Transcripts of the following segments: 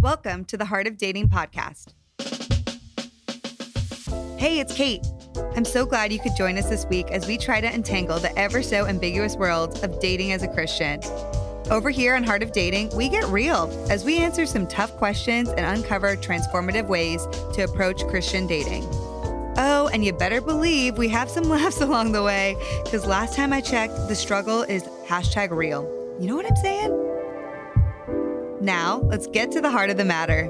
Welcome to the Heart of Dating podcast. Hey, it's Kate. I'm so glad you could join us this week as we try to untangle the ever so ambiguous world of dating as a Christian. Over here on Heart of Dating, we get real as we answer some tough questions and uncover transformative ways to approach Christian dating. Oh, and you better believe we have some laughs along the way, because last time I checked, the struggle is #real. You know what I'm saying? Now, let's get to the heart of the matter.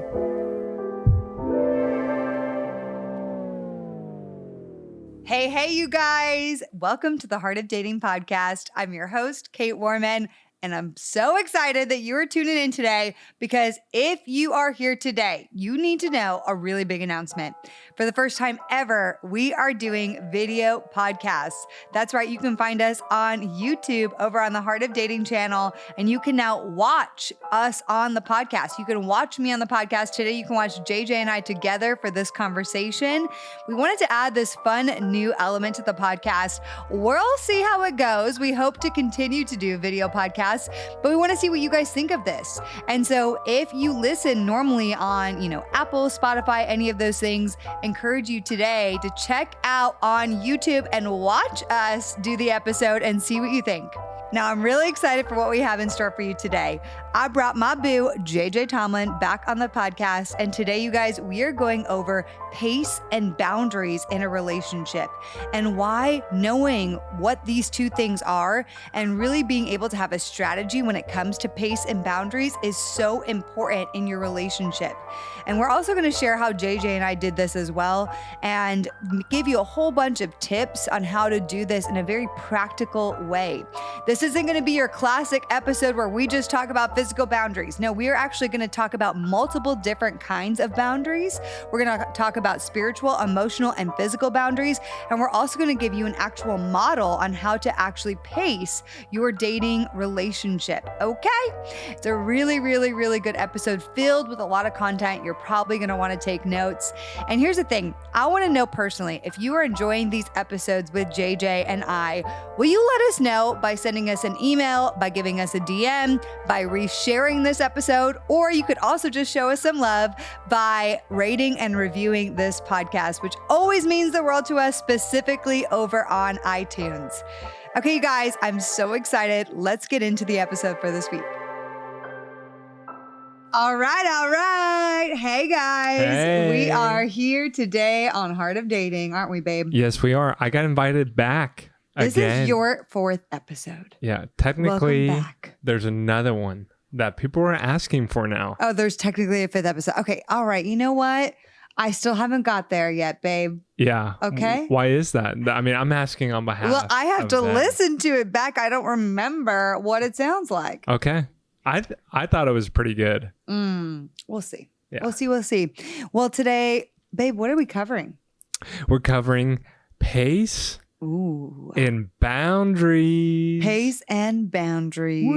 Hey, you guys. Welcome to the Heart of Dating podcast. I'm your host, Kate Warman, and I'm so excited that you are tuning in today because if you are here today, you need to know a really big announcement. For the first time ever, we are doing video podcasts. That's right. You can find us on YouTube over on the Heart of Dating channel, and you can now watch us on the podcast. You can watch me on the podcast today. You can watch JJ and I together for this conversation. We wanted to add this fun new element to the podcast. We'll see how it goes. We hope to continue to do video podcasts, but we want to see what you guys think of this. And so if you listen normally on, Apple, Spotify, any of those things, encourage you today to check out on YouTube and watch us do the episode and see what you think. Now, I'm really excited for what we have in store for you today. I brought my boo, JJ Tomlin, back on the podcast. And today, you guys, we are going over pace and boundaries in a relationship and why knowing what these two things are and really being able to have a strategy when it comes to pace and boundaries is so important in your relationship. And we're also going to share how JJ and I did this as well and give you a whole bunch of tips on how to do this in a very practical way. This isn't going to be your classic episode where we just talk about physical boundaries. No, we are actually going to talk about multiple different kinds of boundaries. We're going to talk about spiritual, emotional, and physical boundaries. And we're also going to give you an actual model on how to actually pace your dating relationship. Okay? It's a really, really, really good episode filled with a lot of content. You're probably going to want to take notes. And here's the thing. I want to know personally, if you are enjoying these episodes with JJ and I, will you let us know by sending us an email, by giving us a DM, by resharing this episode, or you could also just show us some love by rating and reviewing this podcast, which always means the world to us, specifically over on iTunes. Okay, you guys, I'm so excited. Let's get into the episode for this week. All right. Hey, guys. Hey. We are here today on Heart of Dating, aren't we, babe? Yes, we are. I got invited back This again. is your 4th episode. Yeah, technically, Welcome back. there's another one that people are asking for now. Oh, there's technically a 5th episode. Okay, all right. You know what? I still haven't got there yet, babe. Yeah. Okay. Why is that? I mean, I'm asking on behalf Well, I have of to them. listen to it back. I don't remember what it sounds like. Okay. I thought it was pretty good. We'll see. Yeah. We'll see. Well, today, babe, what are we covering? We're covering pace Ooh. and boundaries. Pace and boundaries.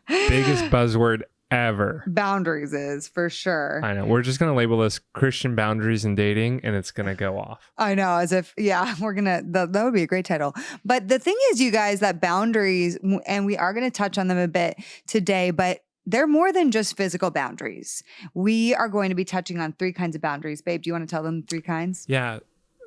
Biggest buzzword ever. Boundaries is for sure. I know. We're just going to label this Christian boundaries in dating, and it's going to go off. I know, as if, we're going to, that would be a great title. But the thing is, you guys, that boundaries, and we are going to touch on them a bit today, but they're more than just physical boundaries. We are going to be touching on 3 kinds of boundaries. Babe, do you want to tell them 3 kinds? Yeah.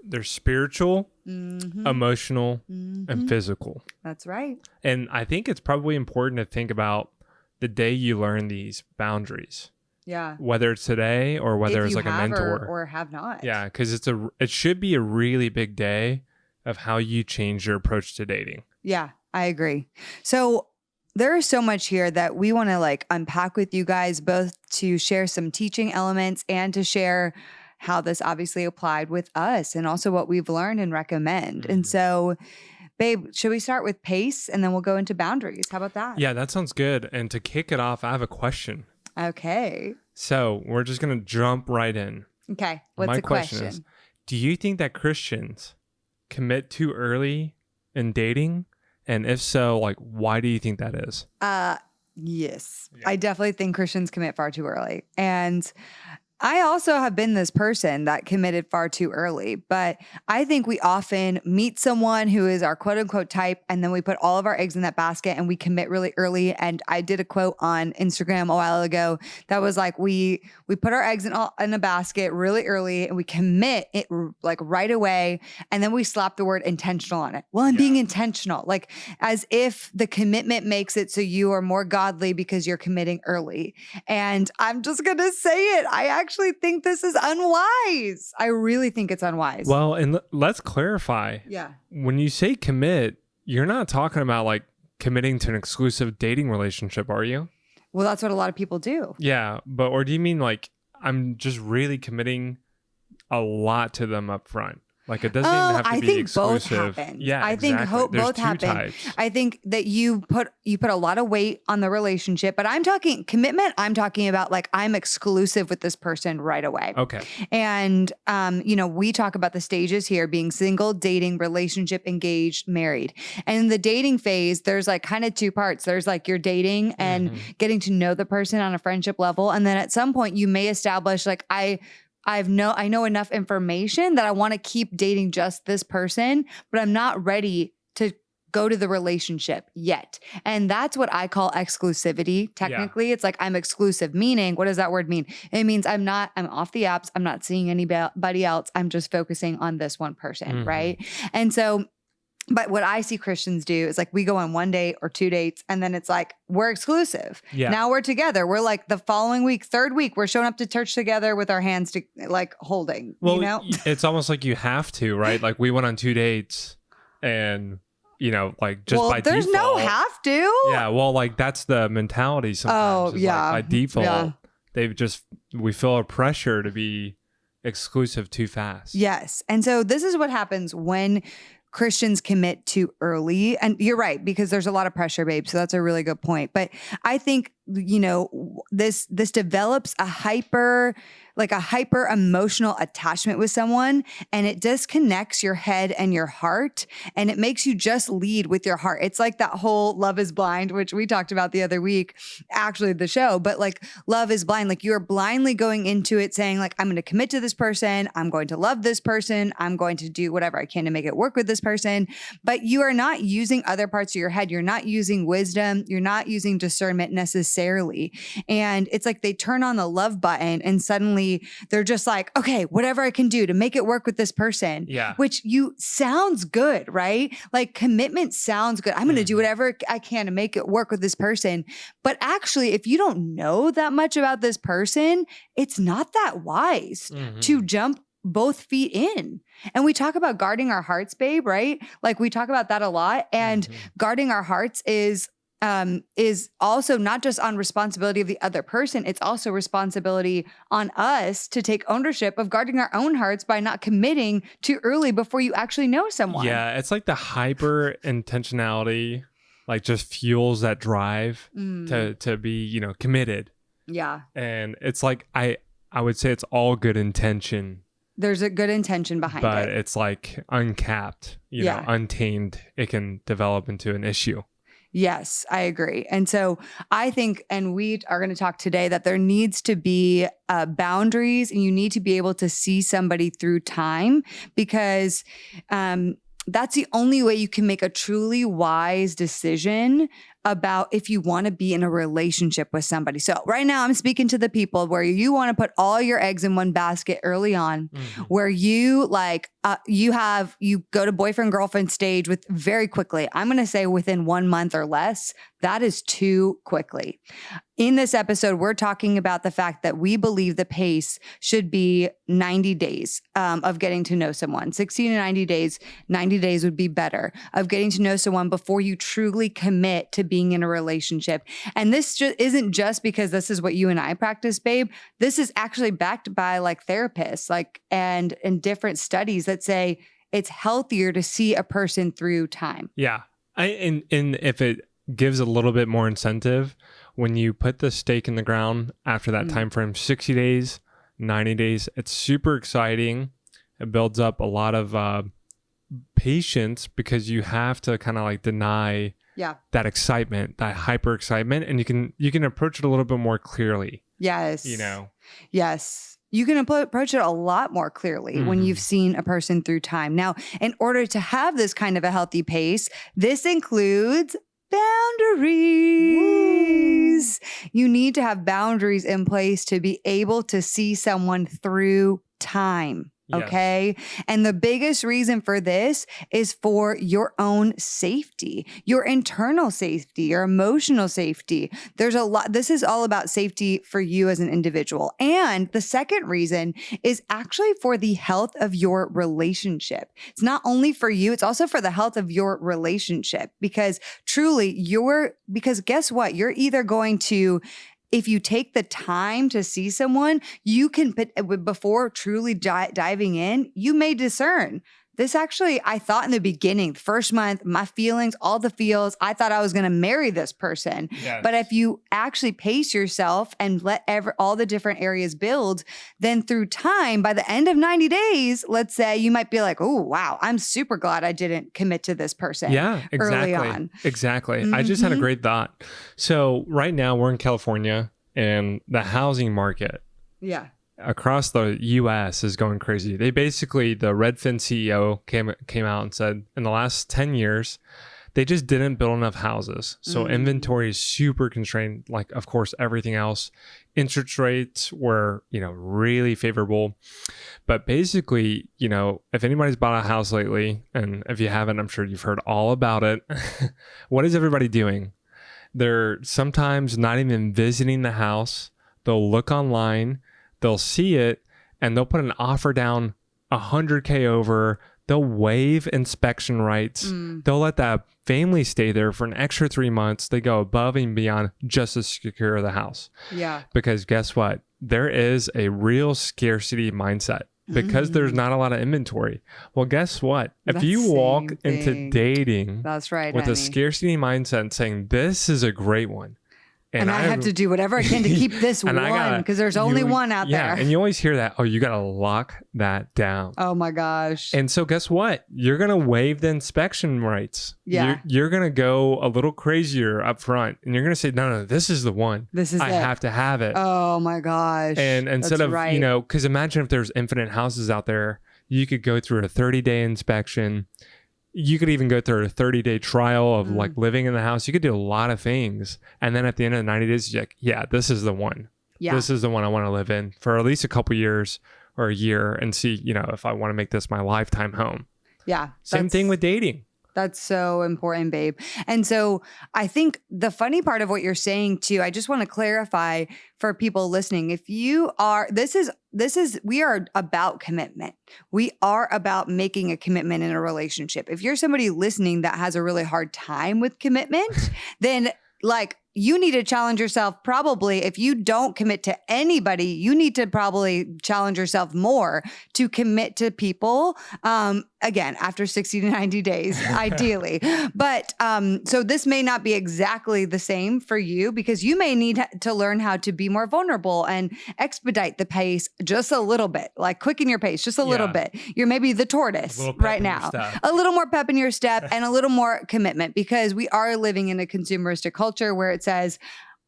They're spiritual, emotional, and physical. That's right. And I think it's probably important to think about the day you learn these boundaries. Yeah. Whether it's today or whether If it's you like a have mentor. or have not. Yeah, because it should be a really big day of how you change your approach to dating. Yeah, I agree. So there is so much here that we want to unpack with you guys, both to share some teaching elements and to share how this obviously applied with us and also what we've learned and recommend. And so, babe, should we start with pace and then we'll go into boundaries? How about that? Yeah, that sounds good. And to kick it off, I have a question. Okay. So we're just going to jump right in. Okay. What's the question? Is, do you think that Christians commit too early in dating? And if so, why do you think that is? Yes. Yeah. I definitely think Christians commit far too early. And I also have been this person that committed far too early, but I think we often meet someone who is our quote unquote type, and then we put all of our eggs in that basket and we commit really early. And I did a quote on Instagram a while ago that was like, we put our eggs in a basket really early and we commit it like right away. And then we slap the word intentional on it. Well, I'm being intentional, like as if the commitment makes it so you are more godly because you're committing early. And I'm just going to say it. I actually think this is unwise. I really think it's unwise. Well, and let's clarify. Yeah. When you say commit, you're not talking about like committing to an exclusive dating relationship, are you? Well, that's what a lot of people do. Yeah, or do you mean like I'm just really committing a lot to them up front? Like it doesn't even have to be exclusive. Both happen. Yeah, I exactly. think both happen. Types. I think that you put a lot of weight on the relationship, but I'm talking commitment. I'm talking about like I'm exclusive with this person right away. Okay. And we talk about the stages here being single, dating, relationship, engaged, married. And in the dating phase, there's like kind of two parts. There's like you're dating and getting to know the person on a friendship level, and then at some point you may establish like I know enough information that I want to keep dating just this person, but I'm not ready to go to the relationship yet. And that's what I call exclusivity. Technically, It's like I'm exclusive, meaning what does that word mean? It means I'm off the apps. I'm not seeing anybody else. I'm just focusing on this one person. Right. And so, but what I see Christians do is like we go on 1 date or 2 dates and then it's like we're exclusive. Yeah. Now we're together. We're like the following week, third week, we're showing up to church together with our hands like holding. Well, you know? It's almost like you have to, right? Like we went on 2 dates and like just by there's default. no have to. Yeah, well, like that's the mentality sometimes. Oh, yeah. Like by default, we feel a pressure to be exclusive too fast. Yes. And so this is what happens when Christians commit too early. And you're right, because there's a lot of pressure, babe. So that's a really good point. But I think, this develops a hyper emotional attachment with someone, and it disconnects your head and your heart, and it makes you just lead with your heart. It's like that whole love is blind, which we talked about the other week, actually the show, but like love is blind. Like you're blindly going into it saying like, I'm going to commit to this person. I'm going to love this person. I'm going to do whatever I can to make it work with this person. But you are not using other parts of your head. You're not using wisdom. You're not using discernment necessarily. And it's like they turn on the love button and suddenly they're just like, okay, whatever I can do to make it work with this person. Yeah. Which sounds good, right? Like commitment sounds good. I'm going to do whatever I can to make it work with this person. But actually, if you don't know that much about this person, it's not that wise to jump both feet in. And we talk about guarding our hearts, babe, right? Like we talk about that a lot. And guarding our hearts is also not just on responsibility of the other person, it's also responsibility on us to take ownership of guarding our own hearts by not committing too early before you actually know someone. Yeah, it's like the hyper intentionality like just fuels that drive to be, committed. Yeah. And it's like I would say it's all good intention. There's a good intention behind it. But it's like uncapped, untamed, it can develop into an issue. Yes, I agree. And so I think, and we are going to talk today, that there needs to be boundaries, and you need to be able to see somebody through time, because that's the only way you can make a truly wise decision about if you want to be in a relationship with somebody. So right now I'm speaking to the people where you want to put all your eggs in one basket early on, where you you go to boyfriend, girlfriend stage with very quickly. I'm going to say within 1 month or less. That is too quickly. In this episode, we're talking about the fact that we believe the pace should be 90 days of getting to know someone. 60 to 90 days. 90 days would be better of getting to know someone before you truly commit to being in a relationship. And this isn't just because this is what you and I practice, babe. This is actually backed by like therapists, and different studies that say it's healthier to see a person through time. Yeah. And if it gives a little bit more incentive when you put the stake in the ground after that time frame, 60 days, 90 days, it's super exciting. It builds up a lot of patience, because you have to kind of like deny that excitement, that hyper excitement, and you can approach it a little bit more clearly. Yes. Yes. You can approach it a lot more clearly when you've seen a person through time. Now, in order to have this kind of a healthy pace, this includes boundaries. You need to have boundaries in place to be able to see someone through time. Okay. Yes. And the biggest reason for this is for your own safety, your internal safety, your emotional safety. There's a lot. This is all about safety for you as an individual. And the second reason is actually for the health of your relationship. It's not only for you, it's also for the health of your relationship, because truly because guess what? You're either going to, if you take the time to see someone, you can put, before truly diving in, you may discern. This actually, I thought in the beginning, first month, my feelings, all the feels, I thought I was going to marry this person. Yes. But if you actually pace yourself and let all the different areas build, then through time, by the end of 90 days, let's say, you might be like, oh, wow, I'm super glad I didn't commit to this person early on. Exactly. I just had a great thought. So right now we're in California and the housing market. Yeah. Across the U.S. is going crazy. The Redfin CEO came out and said in the last 10 years, they just didn't build enough houses. So inventory is super constrained, like, of course, everything else. Interest rates were, really favorable. But basically, if anybody's bought a house lately, and if you haven't, I'm sure you've heard all about it. What is everybody doing? They're sometimes not even visiting the house. They'll look online. They'll see it and they'll put an offer down $100K over. They'll waive inspection rights. They'll let that family stay there for an extra 3 months. They go above and beyond just to secure the house. Yeah. Because guess what? There is a real scarcity mindset because there's not a lot of inventory. Well, guess what? If you walk into dating with a scarcity mindset and saying, this is a great one, and I have to do whatever I can to keep this one, because there's only one out there. And you always hear that, you got to lock that down. Oh my gosh. And so guess what? You're going to waive the inspection rights. Yeah. You're going to go a little crazier up front and you're going to say, no, this is the one. I have to have it. Oh my gosh. And instead of, because imagine if there's infinite houses out there, you could go through a 30-day inspection. You could even go through a 30-day trial of like living in the house. You could do a lot of things. And then at the end of the 90 days, you're like, yeah, this is the one. Yeah. This is the one I want to live in for at least a couple years or a year and see, if I want to make this my lifetime home. Yeah. Same thing with dating. That's so important, babe. And so I think the funny part of what you're saying too, I just want to clarify for people listening. If you are, we are about commitment. We are about making a commitment in a relationship. If you're somebody listening that has a really hard time with commitment, then you need to challenge yourself. Probably if you don't commit to anybody, you need to probably challenge yourself more to commit to people. Again, after 60 to 90 days, ideally. But so this may not be exactly the same for you, because you may need to learn how to be more vulnerable and expedite the pace just a little bit, like quicken your pace just a little bit. You're maybe the tortoise right now. A little more pep in your step and a little more commitment, because we are living in a consumeristic culture where it says,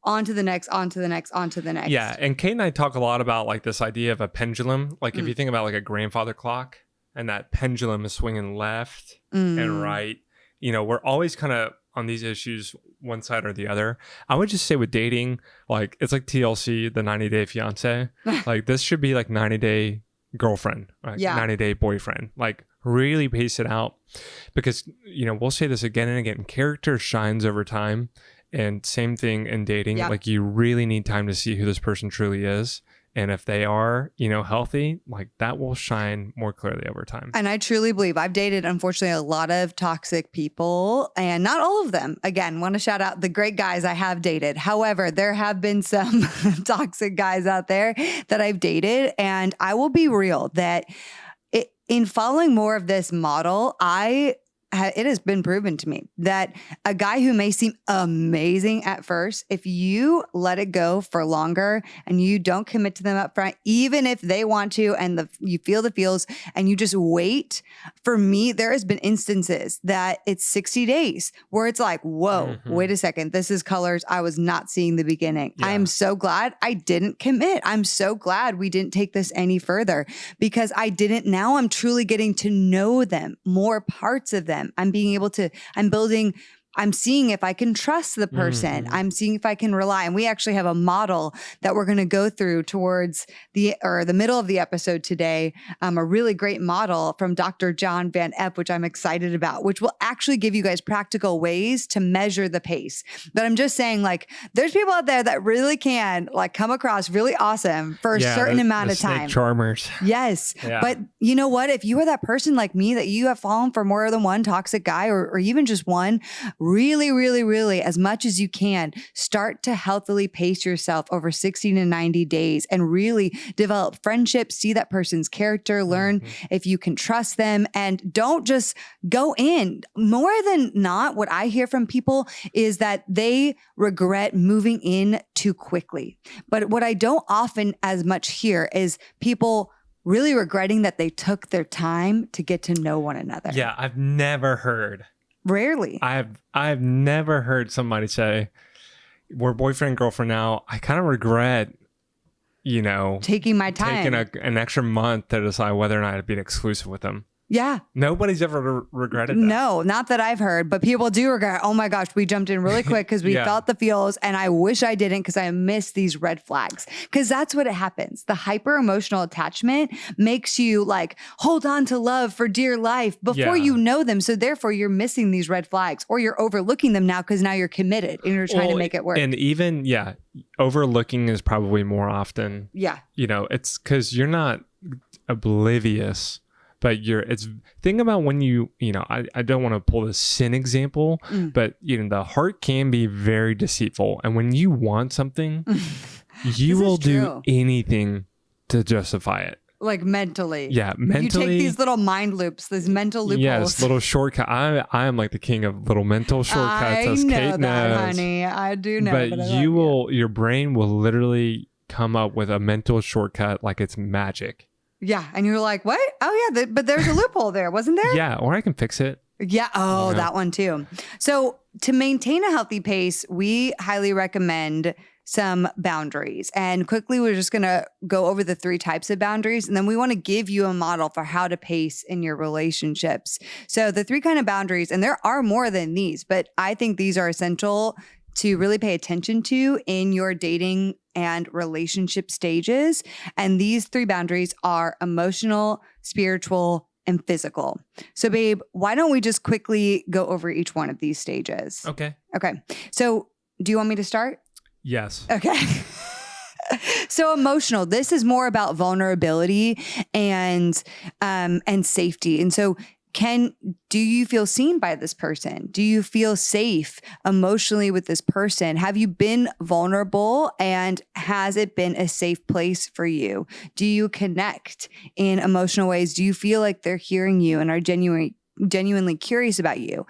on to the next, on to the next, on to the next. Yeah. And Kate and I talk a lot about like this idea of a pendulum. Like if you think about like a grandfather clock and that pendulum is swinging left and right, we're always kind of on these issues, one side or the other. I would just say with dating, like it's like TLC, the 90-day fiance. Like this should be like 90-day girlfriend, like 90-day boyfriend. Like really pace it out, because, we'll say this again and again, character shines over time. And same thing in dating, like you really need time to see who this person truly is. And if they are, healthy, like that will shine more clearly over time. And I truly believe I've dated, unfortunately, a lot of toxic people, and not all of them. Again, want to shout out the great guys I have dated. However, there have been some toxic guys out there that I've dated. And I will be real that in following more of this model, I it has been proven to me that a guy who may seem amazing at first, if you let it go for longer and you don't commit to them up front, even if they want to, and you feel the feels and you just wait. For me, there has been instances that it's 60 days where it's like, whoa, wait a second. This is colors I was not seeing the beginning. Yeah. I am so glad I didn't commit. I'm so glad we didn't take this any further because now I'm truly getting to know them, more parts of them. I'm seeing if I can trust the person. I'm seeing if I can rely. And we actually have a model that we're going to go through towards the middle of the episode today. A really great model from Dr. John Van Epp, which I'm excited about, which will actually give you guys practical ways to measure the pace. But I'm just saying, like, there's people out there that really can like come across really awesome for a certain amount of time. Snake charmers. Yes. Yeah. But you know what? If you are that person like me, that you have fallen for more than one toxic guy or even just one, really, really, really, as much as you can, start to healthily pace yourself over 60 to 90 days and really develop friendships, see that person's character, learn if you can trust them, and don't just go in. More than not, what I hear from people is that they regret moving in too quickly. But what I don't often as much hear is people really regretting that they took their time to get to know one another. Yeah, I've never heard. Rarely. I've never heard somebody say, we're boyfriend and girlfriend now. I kind of regret, taking my time. Taking an extra month to decide whether or not I'd be exclusive with them. Yeah. Nobody's ever regretted that. No, not that I've heard, but people do regret, oh my gosh, we jumped in really quick because we felt the feels and I wish I didn't because I missed these red flags. Because that's what it happens. The hyper emotional attachment makes you like hold on to love for dear life before you know them. So therefore you're missing these red flags or you're overlooking them now because now you're committed and you're trying to make it work. And even, overlooking is probably more often. Yeah. It's because you're not oblivious. But think about when I don't want to pull the sin example, but the heart can be very deceitful. And when you want something, you will do anything to justify it. Like mentally. Yeah, mentally. You take these little mind loops, these mental loopholes. Yes, little shortcut. I am like the king of little mental shortcuts. I know that, honey. I do know. But your brain will literally come up with a mental shortcut like it's magic. Yeah. And you're like, what? Oh, yeah. But there's a loophole there, wasn't there? Yeah. Or I can fix it. Yeah. Oh, that one too. So to maintain a healthy pace, we highly recommend some boundaries. And quickly, we're just going to go over the 3 types of boundaries. And then we want to give you a model for how to pace in your relationships. So the 3 kind of boundaries, and there are more than these, but I think these are essential to really pay attention to in your dating and relationship stages. And these 3 boundaries are emotional, spiritual, and physical. So babe, why don't we just quickly go over each one of these stages? Okay. So do you want me to start? Yes. Okay. So emotional, this is more about vulnerability and safety. And so do you feel seen by this person? Do you feel safe emotionally with this person? Have you been vulnerable and has it been a safe place for you? Do you connect in emotional ways? Do you feel like they're hearing you and are genuinely curious about you?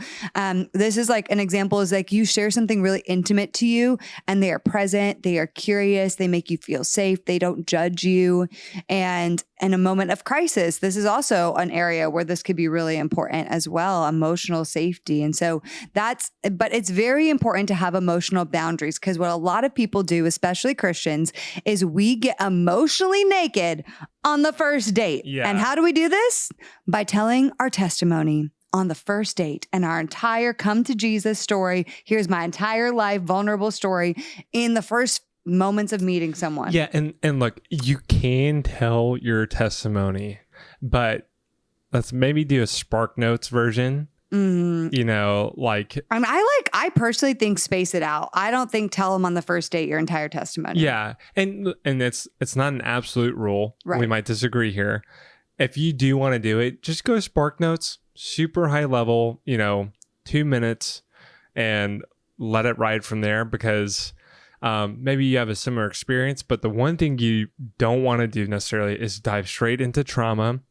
This is like an example is like you share something really intimate to you and they are present, they are curious, they make you feel safe, they don't judge you. And in a moment of crisis, this is also an area where this could be really important as well, emotional safety. And so but it's very important to have emotional boundaries because what a lot of people do, especially Christians, is we get emotionally naked on the first date. Yeah. And how do we do this? By telling our testimony on the first date and our entire come to Jesus story. Here's my entire life, vulnerable story in the first moments of meeting someone. Yeah. And look, you can tell your testimony, but let's maybe do a Spark Notes version. I personally think space it out. I don't think tell them on the first date your entire testimony. Yeah. And it's not an absolute rule. Right. We might disagree here. If you do want to do it, just go Spark Notes, super high level, 2 minutes and let it ride from there because maybe you have a similar experience, but the one thing you don't want to do necessarily is dive straight into trauma,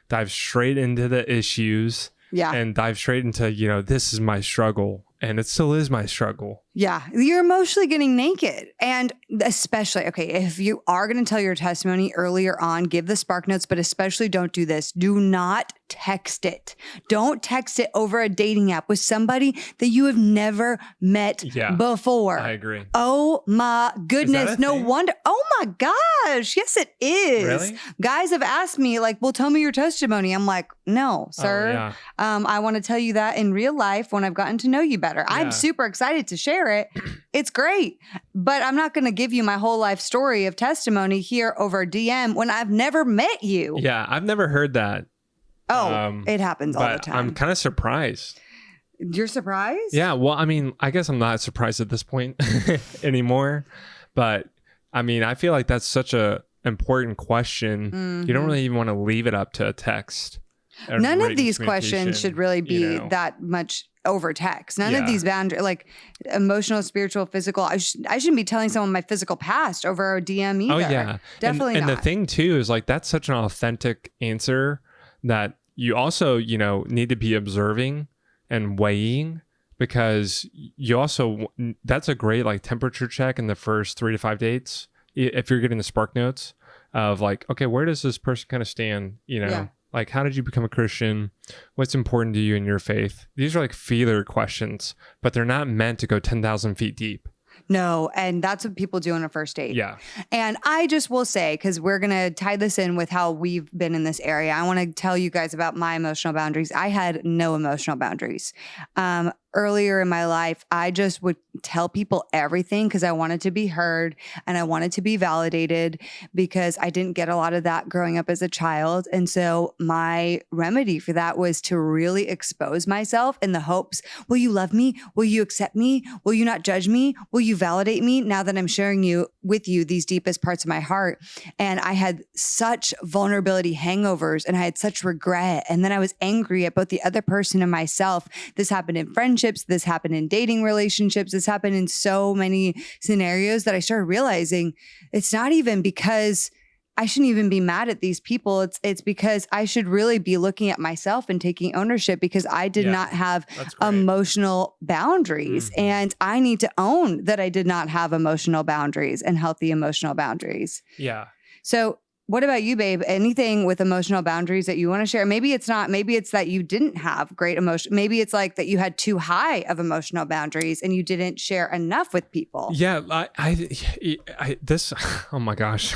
dive straight into the issues. Yeah. and dive straight into, this is my struggle, and it still is my struggle. Yeah, you're emotionally getting naked. And especially, okay, if you are going to tell your testimony earlier on, give the spark notes, but especially don't do this. Do not text it. Don't text it over a dating app with somebody that you have never met before. I agree. Oh my goodness. No wonder. Oh my gosh. Yes, it is. Really? Guys have asked me, like, well, tell me your testimony. I'm like, no, sir. I want to tell you that in real life when I've gotten to know you better. I'm super excited to share it. It's great, but I'm not going to give you my whole life story of testimony here over DM when I've never met you. Yeah, I've never heard that. Oh, it happens all the time. I'm kind of surprised. You're surprised? Yeah, well, I mean, I guess I'm not surprised at this point anymore, but I mean, I feel like that's such a important question. Mm-hmm. You don't really even want to leave it up to a text. None of these questions should really be that much over text. None of these boundaries, like emotional, spiritual, physical. I shouldn't be telling someone my physical past over a DM either. Oh yeah, definitely. And the thing too is like that's such an authentic answer that you also need to be observing and weighing, because you also that's a great like temperature check in the first 3 to 5 dates if you're getting the spark notes of like, okay, where does this person kind of stand? Like, how did you become a Christian? What's important to you in your faith? These are like feeler questions, but they're not meant to go 10,000 feet deep. No, and that's what people do on a first date. Yeah. And I just will say, because we're going to tie this in with how we've been in this area, I want to tell you guys about my emotional boundaries. I had no emotional boundaries. Earlier in my life, I just would tell people everything because I wanted to be heard and I wanted to be validated, because I didn't get a lot of that growing up as a child. And so my remedy for that was to really expose myself in the hopes, will you love me? Will you accept me? Will you not judge me? Will you validate me now that I'm sharing with you these deepest parts of my heart? And I had such vulnerability hangovers and I had such regret. And then I was angry at both the other person and myself. This happened in friendships. This happened in dating relationships. This happened in so many scenarios that I started realizing it's not even because I shouldn't even be mad at these people. It's because I should really be looking at myself and taking ownership, because I did not have emotional boundaries. Mm-hmm. And I need to own that I did not have emotional boundaries and healthy emotional boundaries. Yeah. So what about you, babe? Anything with emotional boundaries that you want to share? Maybe it's not. Maybe it's that you didn't have great emotion. Maybe it's like that you had too high of emotional boundaries and you didn't share enough with people. Yeah, this. Oh my gosh,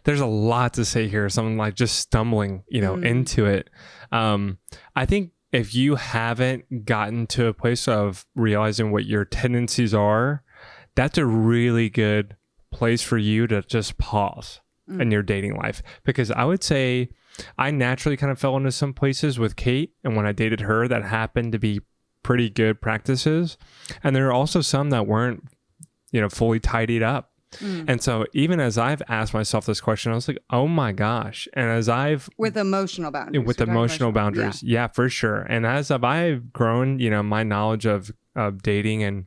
there's a lot to say here. So I'm like just stumbling, into it. I think if you haven't gotten to a place of realizing what your tendencies are, that's a really good place for you to just pause in your dating life. Because I would say I naturally kind of fell into some places with Kait, and when I dated her, that happened to be pretty good practices. And there are also some that weren't, fully tidied up. And so even as I've asked myself this question, I was like, oh my gosh. And as I've... With emotional boundaries. With emotional boundaries. Yeah, for sure. And as I've grown, my knowledge of dating and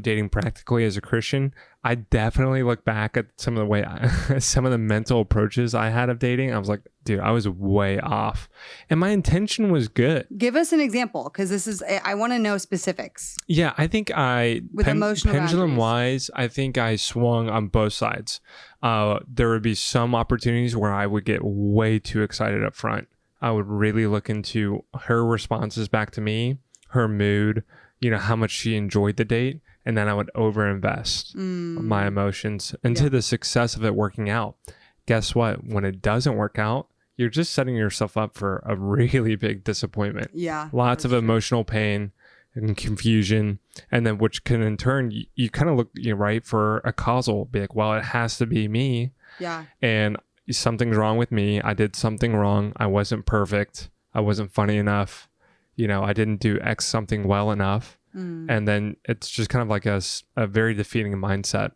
dating practically as a Christian, I definitely look back at some of the mental approaches I had of dating. I was like, dude, I was way off. And my intention was good. Give us an example, because I want to know specifics. Yeah, I think pendulum wise, I think I swung on both sides. There would be some opportunities where I would get way too excited up front. I would really look into her responses back to me, her mood, how much she enjoyed the date. And then I would overinvest my emotions into the success of it working out. Guess what? When it doesn't work out, you're just setting yourself up for a really big disappointment. Yeah. Lots of emotional pain and confusion. And then which can in turn, you kind of look for a causal, be like, well, it has to be me. Yeah. And something's wrong with me. I did something wrong. I wasn't perfect. I wasn't funny enough. I didn't do X something well enough. And then it's just kind of like a very defeating mindset.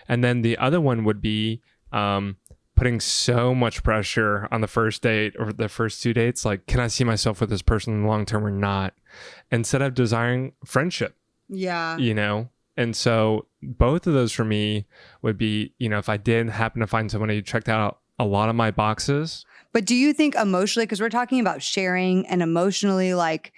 And then the other one would be putting so much pressure on the first date or the first 2 dates. Like, can I see myself with this person in the long term or not? Instead of desiring friendship. Yeah. And so both of those for me would be, if I did happen to find someone who checked out a lot of my boxes. But do you think emotionally, because we're talking about sharing and emotionally, like,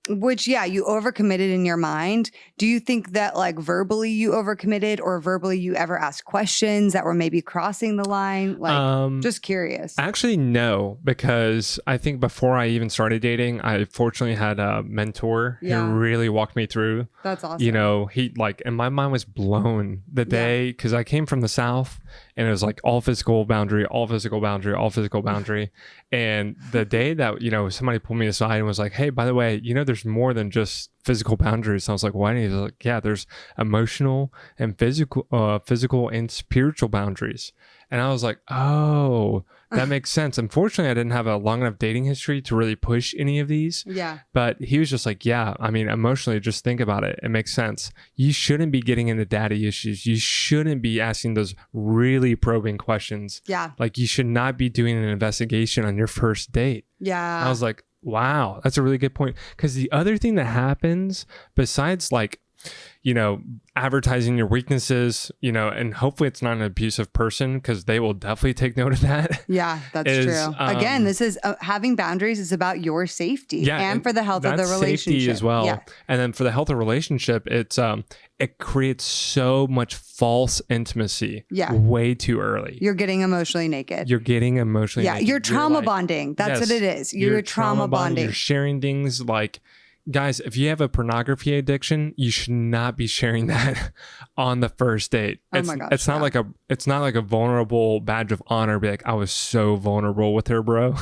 which, yeah, you overcommitted in your mind. Do you think that like verbally you overcommitted, or verbally you ever asked questions that were maybe crossing the line? Like, just curious. Actually, no, because I think before I even started dating, I fortunately had a mentor who really walked me through. That's awesome. You know, he like, and my mind was blown the day, because I came from the South and it was like all physical boundary, all physical boundary, all physical boundary. And the day that, you know, somebody pulled me aside and was like, hey, by the way, you know, there's more than just physical boundaries. And I was like, why? And he was like, yeah, there's emotional and physical and spiritual boundaries. And I was like, oh, that makes sense. Unfortunately, I didn't have a long enough dating history to really push any of these. Yeah. But he was just like, yeah, I mean, emotionally, just think about it. It makes sense. You shouldn't be getting into daddy issues. You shouldn't be asking those really probing questions. Yeah. Like, you should not be doing an investigation on your first date. Yeah. I was like, wow, that's a really good point. Because the other thing that happens besides like, you know, advertising your weaknesses, you know, and hopefully it's not an abusive person, because they will definitely take note of that. Yeah, that's true. Again, this is having boundaries is about your safety and for the health of the relationship safety as well. Yeah. And then for the health of relationship, it's it creates so much false intimacy way too early. You're getting emotionally naked. You're naked. You're trauma bonding. That's what it is. You're trauma bonding. You're sharing things like, guys, if you have a pornography addiction, you should not be sharing that on the first date. Oh my gosh, it's not like a vulnerable badge of honor. Be like, I was so vulnerable with her, bro.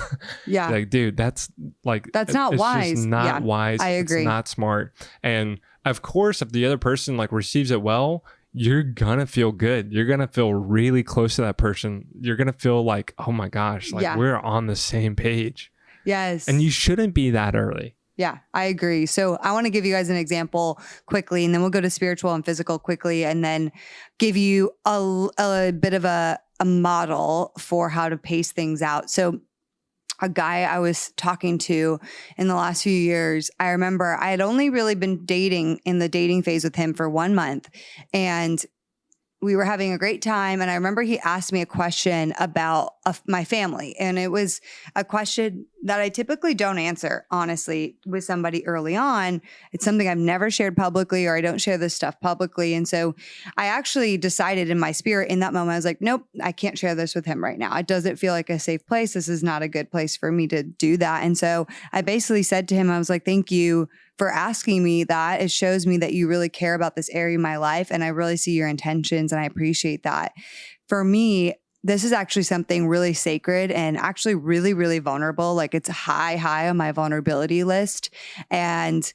Yeah. Like, dude, that's not wise. Just not wise. I agree. It's not smart. And of course, if the other person like receives it well, you're gonna feel good. You're gonna feel really close to that person. You're gonna feel like, oh my gosh, like we're on the same page. Yes. And you shouldn't be that early. Yeah, I agree. So I want to give you guys an example quickly, and then we'll go to spiritual and physical quickly, and then give you a bit of a model for how to pace things out. So a guy I was talking to in the last few years, I remember I had only really been dating in the dating phase with him for 1 month, and we were having a great time. And I remember he asked me a question about my family. And it was a question that I typically don't answer, honestly, with somebody early on. It's something I've never shared publicly, or I don't share this stuff publicly. And so I actually decided in my spirit in that moment, I was like, nope, I can't share this with him right now. It doesn't feel like a safe place. This is not a good place for me to do that. And so I basically said to him, I was like, thank you for asking me that. It shows me that you really care about this area of my life, and I really see your intentions, and I appreciate that. For me, this is actually something really sacred and actually really, really vulnerable. Like, it's high on my vulnerability list. And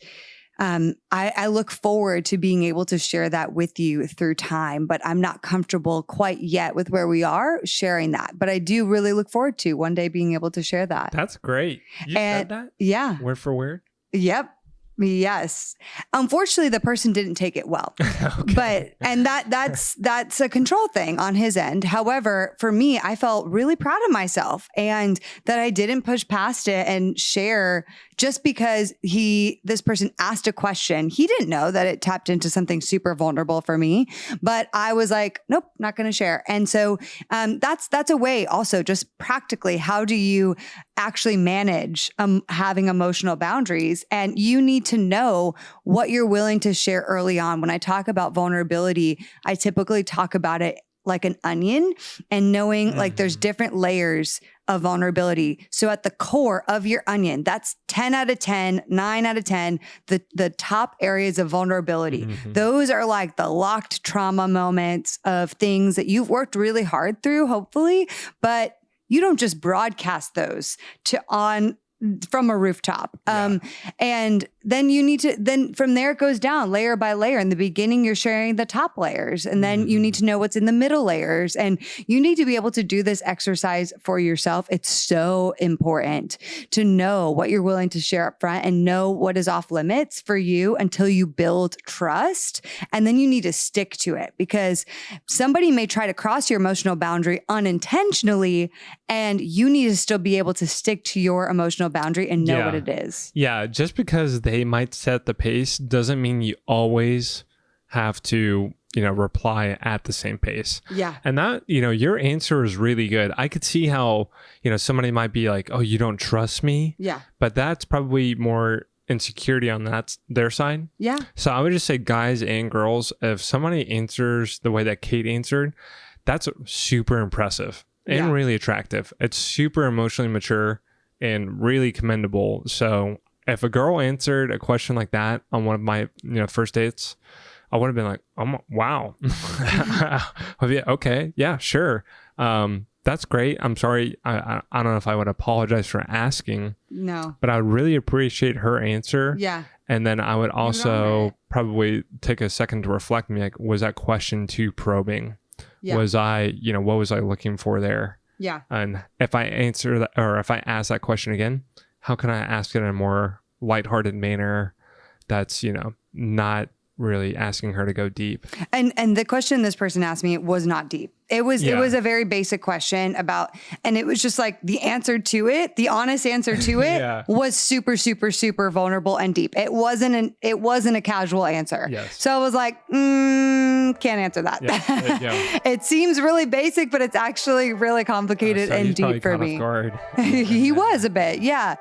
I look forward to being able to share that with you through time, but I'm not comfortable quite yet with where we are sharing that. But I do really look forward to one day being able to share that. That's great. You said that? Yeah. Word for word? Yep. Yes. Unfortunately, the person didn't take it well, and that's a control thing on his end. However, for me, I felt really proud of myself, and that I didn't push past it and share just because this person asked a question. He didn't know that it tapped into something super vulnerable for me, but I was like, nope, not going to share. And so that's a way also, just practically, how do you actually manage having emotional boundaries? And you need to know what you're willing to share early on. When I talk about vulnerability, I typically talk about it like an onion, and knowing like there's different layers of vulnerability. So at the core of your onion, that's 10 out of 10, 9 out of 10, the top areas of vulnerability. Those are like the locked trauma moments of things that you've worked really hard through, hopefully, but you don't just broadcast those from a rooftop. And then from there it goes down layer by layer. In the beginning, you're sharing the top layers, and then you need to know what's in the middle layers. And you need to be able to do this exercise for yourself. It's so important to know what you're willing to share up front and know what is off limits for you until you build trust. And then you need to stick to it, because somebody may try to cross your emotional boundary unintentionally, and you need to still be able to stick to your emotional boundary and know what it is. Yeah. Just because they might set the pace doesn't mean you always have to reply at the same pace. Yeah. And that, your answer is really good. I could see how, somebody might be like, oh, you don't trust me. Yeah. But that's probably more insecurity on their side. Yeah. So I would just say, guys and girls, if somebody answers the way that Kait answered, that's super impressive and really attractive. It's super emotionally mature and really commendable. So if a girl answered a question like that on one of my first dates, I would have been like, oh, wow. Okay. Yeah, sure. That's great. I'm sorry. I don't know if I would apologize for asking. No. But I would really appreciate her answer. Yeah. And then I would also probably take a second to reflect me, like, was that question too probing? Yeah. Was I, what was I looking for there? Yeah. And if I answer that, or if I ask that question again, how can I ask it in a more lighthearted manner that's, not really asking her to go deep? And the question this person asked me was not deep. It was a very basic question about, and it was just like the answer to it, the honest answer to it was super, super, super vulnerable and deep. It wasn't a casual answer. Yes. So I was like, can't answer that. Yeah. It seems really basic, but it's actually really complicated and deep for me. He was a bit. Yeah.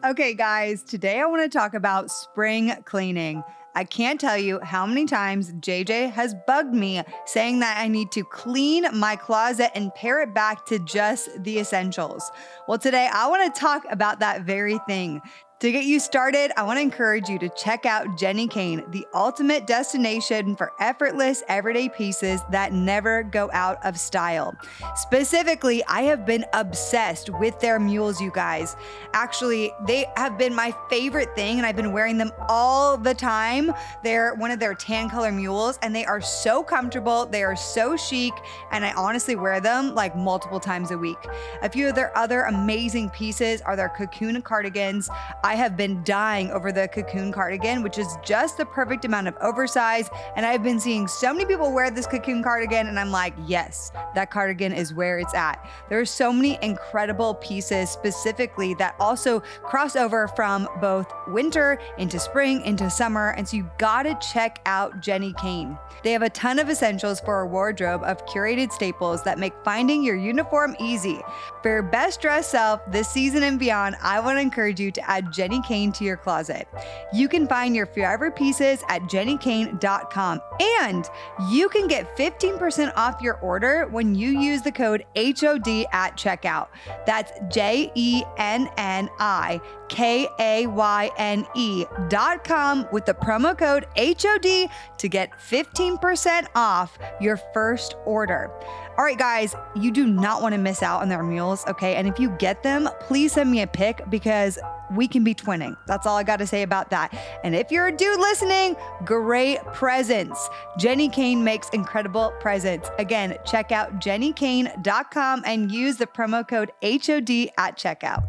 Okay, guys, today I want to talk about spring cleaning. I can't tell you how many times JJ has bugged me saying that I need to clean my closet and pare it back to just the essentials. Well, today I want to talk about that very thing. To get you started, I want to encourage you to check out Jenni Kayne, the ultimate destination for effortless everyday pieces that never go out of style. Specifically, I have been obsessed with their mules, you guys. Actually, they have been my favorite thing, and I've been wearing them all the time. They're one of their tan color mules, and they are so comfortable. They are so chic, and I honestly wear them like multiple times a week. A few of their other amazing pieces are their cocoon cardigans. I have been dying over the cocoon cardigan, which is just the perfect amount of oversize. And I've been seeing so many people wear this cocoon cardigan, and I'm like, yes, that cardigan is where it's at. There are so many incredible pieces specifically that also cross over from both winter into spring into summer. And so you gotta check out Jenni Kayne. They have a ton of essentials for a wardrobe of curated staples that make finding your uniform easy. For your best dressed self this season and beyond, I want to encourage you to add Jenni Kayne to your closet. You can find your forever pieces at jennikayne.com, and you can get 15% off your order when you use the code HOD at checkout. That's JENNIKAYNE.com with the promo code HOD to get 15% off your first order. All right, guys, you do not want to miss out on their mules, okay? And if you get them, please send me a pic because we can be twinning. That's all I got to say about that. And if you're a dude listening, great presents. Jenni Kayne makes incredible presents. Again, check out jennikayne.com and use the promo code HOD at checkout.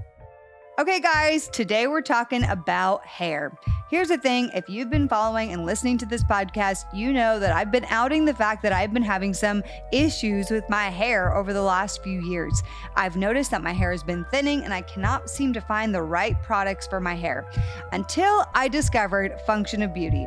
Okay, guys, today we're talking about hair. Here's the thing. If you've been following and listening to this podcast, you know that I've been outing the fact that I've been having some issues with my hair over the last few years. I've noticed that my hair has been thinning and I cannot seem to find the right products for my hair until I discovered Function of Beauty.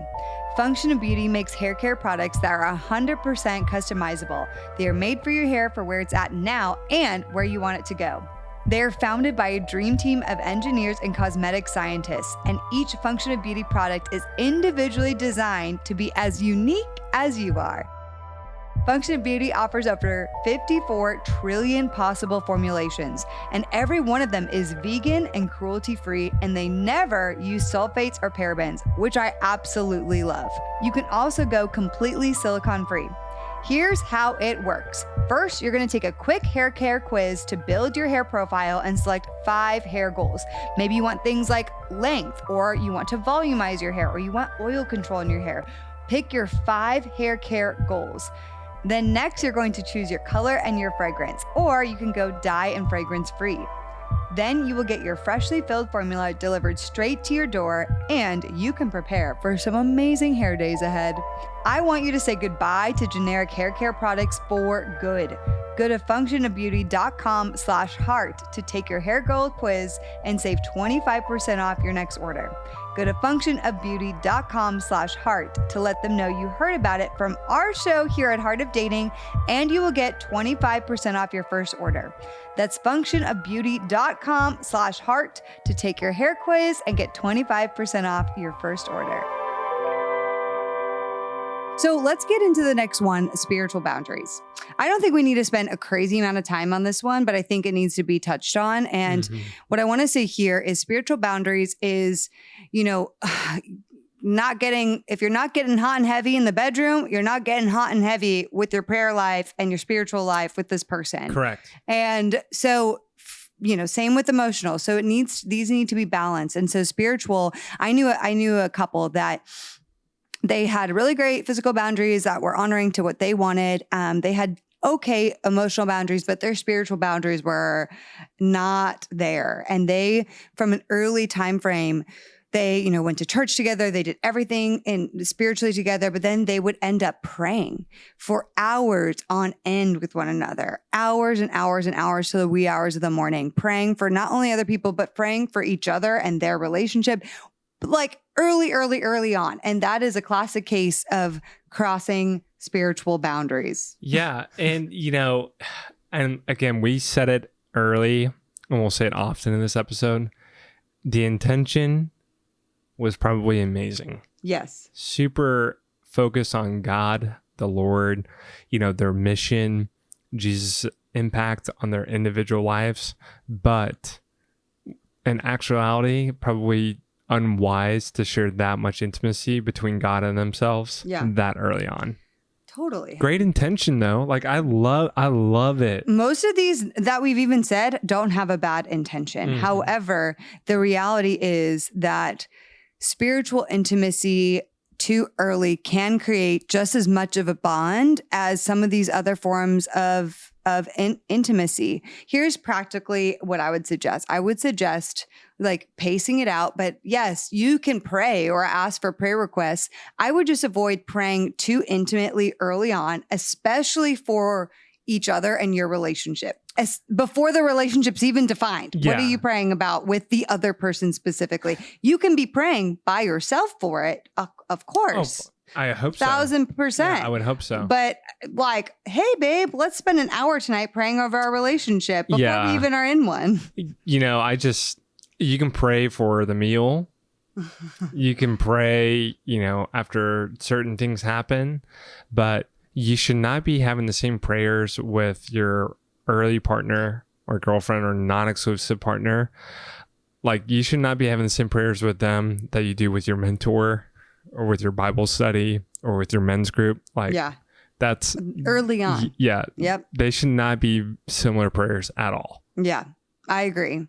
Function of Beauty makes hair care products that are 100% customizable. They are made for your hair for where it's at now and where you want it to go. They are founded by a dream team of engineers and cosmetic scientists, and each Function of Beauty product is individually designed to be as unique as you are. Function of Beauty offers over 54 trillion possible formulations, and every one of them is vegan and cruelty-free, and they never use sulfates or parabens, which I absolutely love. You can also go completely silicone-free. Here's how it works. First, you're going to take a quick hair care quiz to build your hair profile and select 5 hair goals. Maybe you want things like length, or you want to volumize your hair, or you want oil control in your hair. Pick your 5 hair care goals. Then next, you're going to choose your color and your fragrance, or you can go dye and fragrance free. Then you will get your freshly filled formula delivered straight to your door, and you can prepare for some amazing hair days ahead. I want you to say goodbye to generic hair care products for good. Go to functionofbeauty.com/heart to take your hair goal quiz and save 25% off your next order. Go to functionofbeauty.com/heart to let them know you heard about it from our show here at Heart of Dating, and you will get 25% off your first order. That's functionofbeauty.com/heart to take your hair quiz and get 25% off your first order. So let's get into the next one, spiritual boundaries. I don't think we need to spend a crazy amount of time on this one, but I think it needs to be touched on. And what I want to say here is spiritual boundaries is, if you're not getting hot and heavy in the bedroom, you're not getting hot and heavy with your prayer life and your spiritual life with this person. Correct. And so, same with emotional. So these need to be balanced. And so spiritual, I knew a couple that they had really great physical boundaries that were honoring to what they wanted. They had okay emotional boundaries, but their spiritual boundaries were not there. And they, from an early time frame, they, went to church together. They did everything spiritually together, but then they would end up praying for hours on end with one another, hours and hours and hours to the wee hours of the morning, praying for not only other people, but praying for each other and their relationship, like early on. And that is a classic case of crossing spiritual boundaries. Yeah. And, and again, we said it early and we'll say it often in this episode. The intention was probably amazing. Yes. Super focused on God, the Lord, their mission, Jesus' impact on their individual lives. But in actuality, probably unwise to share that much intimacy between God and themselves that early on. Totally. Great intention though. Like I love it. Most of these that we've even said don't have a bad intention. However, the reality is that spiritual intimacy too early can create just as much of a bond as some of these other forms of intimacy. Here's practically what I would suggest. I would suggest like pacing it out, but yes, you can pray or ask for prayer requests. I would just avoid praying too intimately early on, especially for each other and your relationship. Before the relationship's even defined. Yeah. What are you praying about with the other person specifically? You can be praying by yourself for it, of course. Oh, I hope so. 1,000%. Yeah, I would hope so. But like, hey, babe, let's spend an hour tonight praying over our relationship before we even are in one. You can pray for the meal. You can pray, after certain things happen, but you should not be having the same prayers with your early partner or girlfriend or non-exclusive partner. Like you should not be having the same prayers with them that you do with your mentor or with your Bible study or with your men's group. Like that's early on. Yeah. Yep. They should not be similar prayers at all. Yeah, I agree.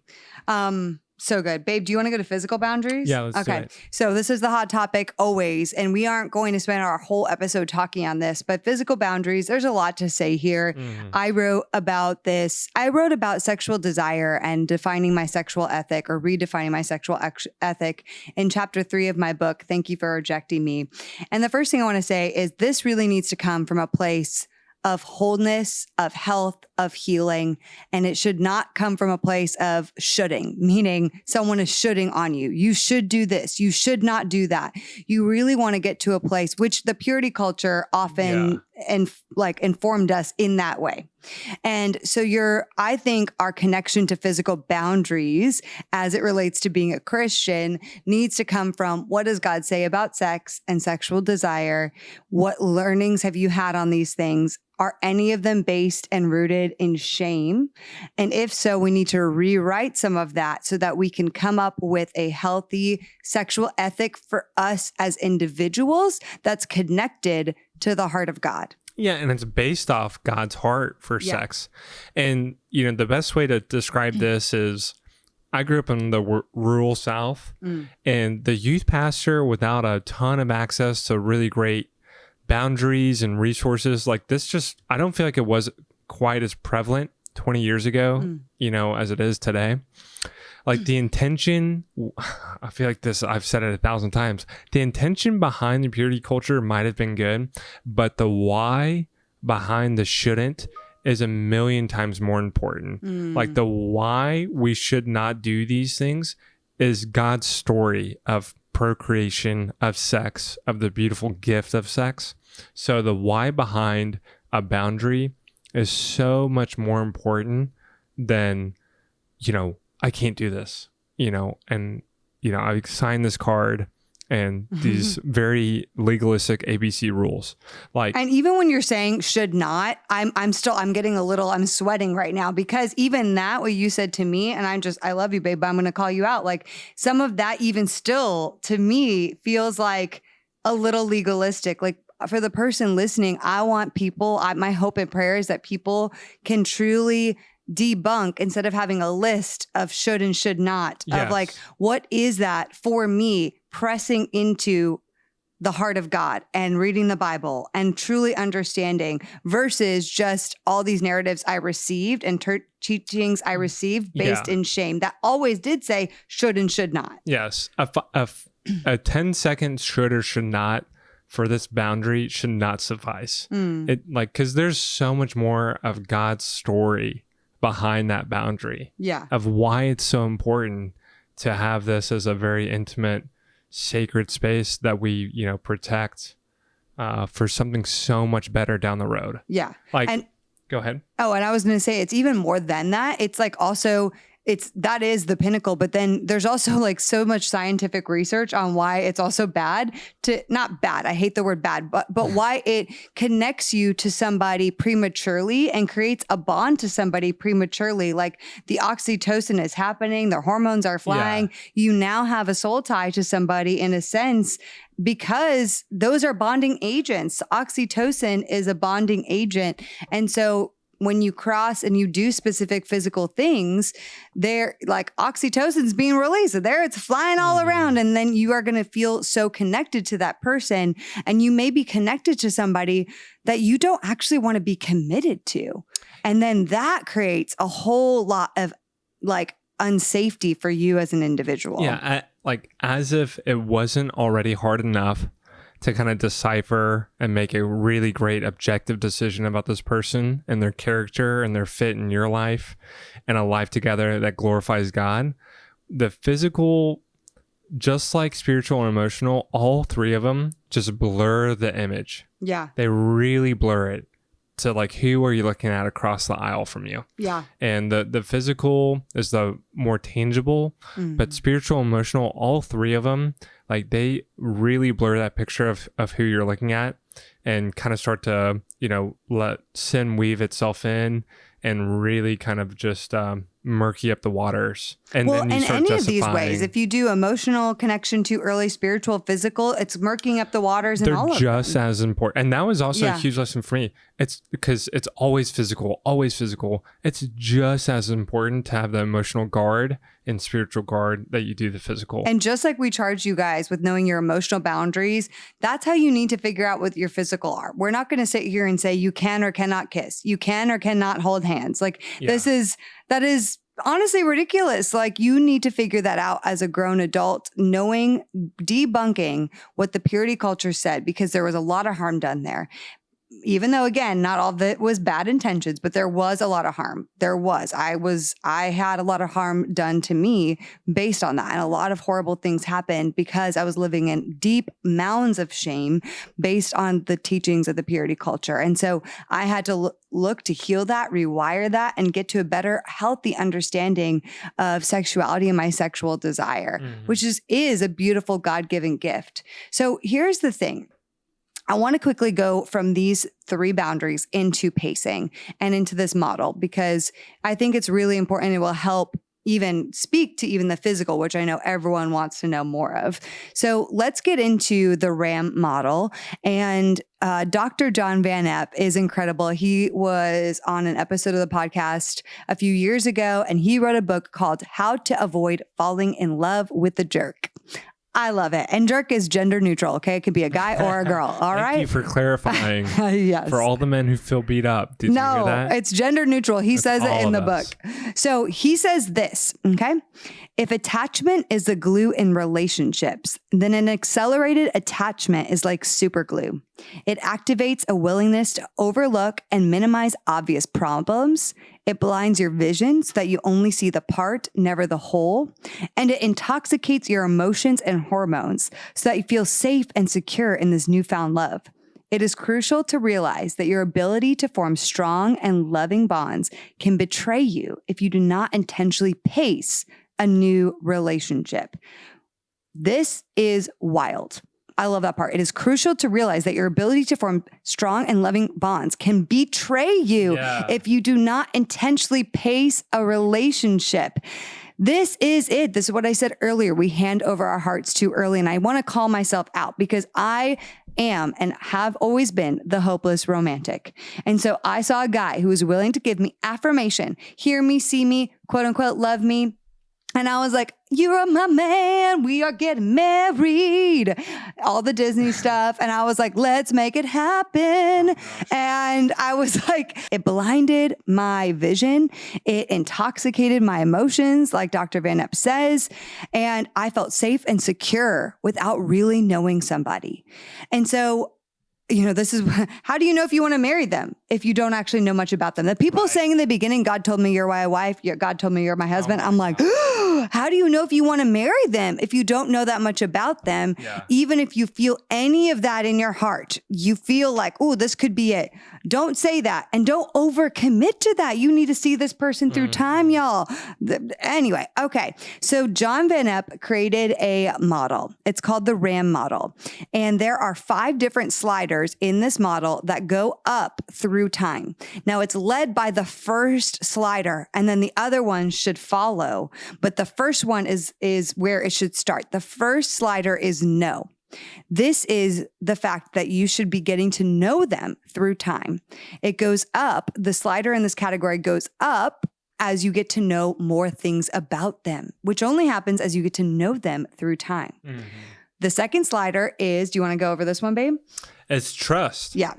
So good. Babe, do you want to go to physical boundaries? Yeah, let's do it. So this is the hot topic always, and we aren't going to spend our whole episode talking on this, but physical boundaries, there's a lot to say here. I wrote about this. I wrote about sexual desire and defining my sexual ethic or redefining my sexual ethic in chapter 3 of my book, Thank You for Rejecting Me. And the first thing I want to say is this really needs to come from a place of wholeness, of health, of healing. And it should not come from a place of shoulding, meaning someone is shoulding on you. You should do this. You should not do that. You really want to get to a place which the purity culture often informed us in that way. And so I think our connection to physical boundaries as it relates to being a Christian needs to come from what does God say about sex and sexual desire? What learnings have you had on these things? Are any of them based and rooted in shame? And if so, we need to rewrite some of that so that we can come up with a healthy sexual ethic for us as individuals that's connected to the heart of God. Yeah, and it's based off God's heart for sex. And, the best way to describe this is I grew up in the rural South, and the youth pastor, without a ton of access to really great boundaries and resources like this, I don't feel like it was quite as prevalent 20 years ago, as it is today. Like the intention, I feel like this, I've said it 1,000 times. The intention behind the purity culture might have been good, but the why behind the shouldn't is 1,000,000 times more important. Like the why we should not do these things is God's story of procreation, of sex, of the beautiful gift of sex. So the why behind a boundary is so much more important than, I can't do this, and, I signed this card and these very legalistic ABC rules. And even when you're saying should not, I'm sweating right now, because even that, what you said to me, and I love you, babe, but I'm going to call you out. Like, some of that even still to me feels like a little legalistic. Like, for the person listening, I want people, my hope and prayer is that people can truly debunk, instead of having a list of should and should not, of like, what is that for me, pressing into the heart of God and reading the Bible and truly understanding, versus just all these narratives I received and teachings I received based in shame that always did say should and should not. Yes. A 10-second should or should not for this boundary should not suffice. Because there's so much more of God's story behind that boundary. Yeah. Of why it's so important to have this as a very intimate, sacred space that we, protect for something so much better down the road. Yeah. Go ahead. Oh, and I was going to say, it's even more than that. It's like also, that is the pinnacle, but then there's also like so much scientific research on why it's also not bad. I hate the word bad, but why it connects you to somebody prematurely and creates a bond to somebody prematurely. Like, the oxytocin is happening, their hormones are flying. Yeah. You now have a soul tie to somebody in a sense, because those are bonding agents. Oxytocin is a bonding agent. And so when you cross and you do specific physical things, they're like oxytocin's being released. So there it's flying all around. And then you are going to feel so connected to that person. And you may be connected to somebody that you don't actually want to be committed to. And then that creates a whole lot of like unsafety for you as an individual. Yeah. As if it wasn't already hard enough to kind of decipher and make a really great objective decision about this person and their character and their fit in your life and a life together that glorifies God. The physical, just like spiritual and emotional, all three of them just blur the image. Yeah. They really blur it to like, who are you looking at across the aisle from you? Yeah. And the physical is the more tangible, but spiritual, emotional, all three of them, like they really blur that picture of who you're looking at and kind of start to, let sin weave itself in and really kind of just murky up the waters. And then you start any justifying. Of these ways, if you do emotional connection to early, spiritual, physical, it's murking up the waters in all of them. They're just as important. And that was also a huge lesson for me. It's because it's always physical, always physical. It's just as important to have the emotional guard and spiritual guard that you do the physical. And just like we charge you guys with knowing your emotional boundaries, that's how you need to figure out what your physical are. We're not going to sit here and say you can or cannot kiss. You can or cannot hold hands. Like that is honestly ridiculous. Like, you need to figure that out as a grown adult, knowing, debunking what the purity culture said, because there was a lot of harm done there. Even though, again, not all of it was bad intentions, but there was a lot of harm. There was. I had a lot of harm done to me based on that. And a lot of horrible things happened because I was living in deep mounds of shame based on the teachings of the purity culture. And so I had to look to heal that, rewire that, and get to a better, healthy understanding of sexuality and my sexual desire, which is a beautiful God-given gift. So here's the thing. I want to quickly go from these three boundaries into pacing and into this model, because I think it's really important. It will help even speak to even the physical, which I know everyone wants to know more of. So let's get into the RAM model. And Dr. John Van Epp is incredible. He was on an episode of the podcast a few years ago, and he wrote a book called How to Avoid Falling in Love with the Jerk. I love it. And jerk is gender neutral. Okay. It could be a guy or a girl. All right. Thank you for clarifying. Yes. For all the men who feel beat up. Did you hear that? It's gender neutral. He says it in the book. So he says this, okay? If attachment is the glue in relationships, then an accelerated attachment is like super glue. It activates a willingness to overlook and minimize obvious problems. It blinds your vision so that you only see the part, never the whole. And it intoxicates your emotions and hormones so that you feel safe and secure in this newfound love. It is crucial to realize that your ability to form strong and loving bonds can betray you if you do not intentionally pace a new relationship. This is wild. I love that part. It is crucial to realize that your ability to form strong and loving bonds can betray you if you do not intentionally pace a relationship. This is it. This is what I said earlier. We hand over our hearts too early. And I want to call myself out because I am and have always been the hopeless romantic. And so I saw a guy who was willing to give me affirmation, hear me, see me, quote unquote, love me. And I was like, you are my man. We are getting married. All the Disney stuff. And I was like, let's make it happen. And I was like, it blinded my vision. It intoxicated my emotions, like Dr. Van Epp says. And I felt safe and secure without really knowing somebody. And so, this is, how do you know if you want to marry them if you don't actually know much about them? The people saying in the beginning, God told me you're my wife, God told me you're my husband. I'm like, how do you know if you want to marry them if you don't know that much about them? Yeah. Even if you feel any of that in your heart, you feel like, oh, this could be it. Don't say that. And don't overcommit to that. You need to see this person through time, y'all. Anyway, okay. So John Van Epp created a model. It's called the RAM model. And there are 5 different sliders in this model that go up through time. Now it's led by the first slider, and then the other ones should follow. But the first one is where it should start. The first slider is no. This is the fact that you should be getting to know them through time. It goes up. The slider in this category goes up as you get to know more things about them, which only happens as you get to know them through time. Mm-hmm. The second slider is, do you want to go over this one, babe? It's trust. Yeah.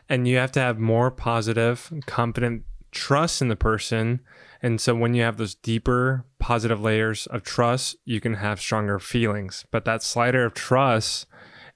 And you have to have more positive, confident trust in the person. And so when you have those deeper positive layers of trust, you can have stronger feelings. But that slider of trust,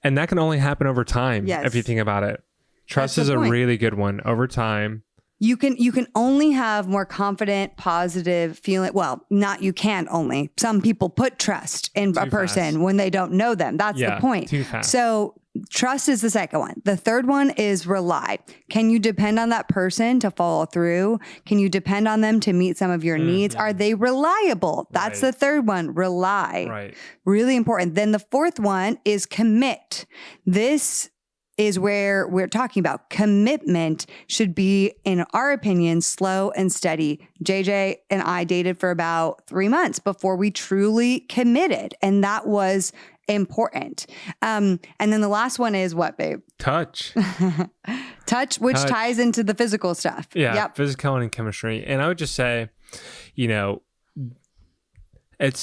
and that can only happen over time. Yes. If you think about it. Trust is a really good one over time. You can only have more confident, positive feeling. Well, not you can't only. Some people put trust in a person when they don't know them. That's the point. Too fast. So trust is the second one. The third one is rely. Can you depend on that person to follow through? Can you depend on them to meet some of your needs? Are they reliable? That's the third one, rely. Right. Really important. Then the fourth one is commit. This is where we're talking about commitment should be, in our opinion, slow and steady. JJ and I dated for about 3 months before we truly committed. And that was important. And then the last one is what, babe? Touch. Touch, which ties into the physical stuff. Yeah. Yep. Physical and chemistry. And I would just say,